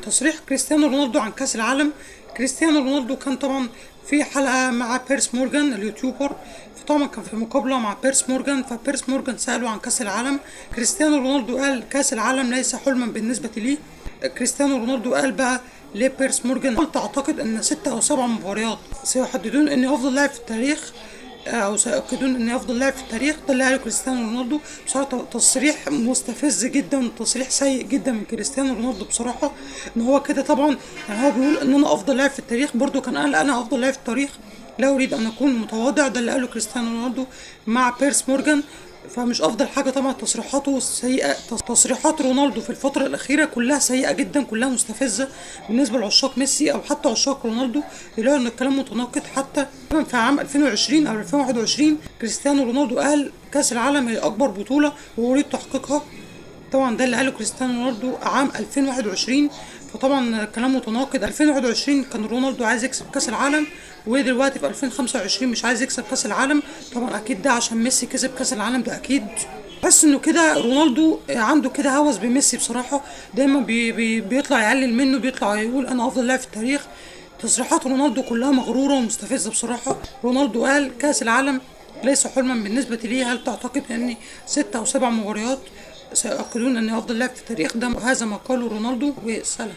تصريح كريستيانو رونالدو عن كأس العالم. كريستيانو رونالدو كان طبعا في حلقة مع بيرس مورجان اليوتيوبر، فطبعا كان في مقابلة مع بيرس مورجان، فبيرس مورجان سأله عن كأس العالم. كريستيانو رونالدو قال كأس العالم ليس حلما بالنسبة لي. كريستيانو رونالدو قال بقى لبيرس مورجان: قلت أعتقد أن 6 أو 7 مباريات سيحددون أني أفضل لاعب في التاريخ، او سيؤكدون اني افضل لاعب في التاريخ. ده اللي قاله كريستيانو رونالدو. بصراحه تصريح مستفز جدا، تصريح سيء جدا من كريستيانو رونالدو بصراحه. ان هو كده طبعا يعني هو بيقول ان انا افضل لاعب في التاريخ، برضو كان قال انا افضل لاعب في التاريخ، لا اريد ان اكون متواضع. ده اللي قاله كريستيانو رونالدو مع بيرس مورجان. فمش افضل حاجه طبعا تصريحاته سيئه. تصريحات رونالدو في الفتره الاخيره كلها سيئه جدا، كلها مستفزه بالنسبه لعشاق ميسي او حتى عشاق رونالدو. يلاقوا ان الكلام متناقض. حتى في عام 2020 او 2021 كريستيانو رونالدو قال كاس العالم هي اكبر بطوله واريد تحقيقها. طبعا ده اللي قاله كريستيانو رونالدو عام 2021. فطبعا كلام متناقض. 2021 كان رونالدو عايز يكسب كاس العالم، ودلوقتي في 2025 مش عايز يكسب كاس العالم. طبعا اكيد ده عشان ميسي كسب كاس العالم، ده اكيد. بحس انه كده رونالدو عنده كده هوس بميسي بصراحه. دايما بيطلع يعلل منه، بيطلع يقول انا افضل لاعب في التاريخ. تصريحات رونالدو كلها مغروره ومستفزه بصراحه. رونالدو قال كاس العالم ليس حلما بالنسبه لي. هل تعتقد ان 6 أو 7 مباريات سيؤكدون اني افضل لاعب في التاريخ؟ ده هذا ما قاله رونالدو. وسلام.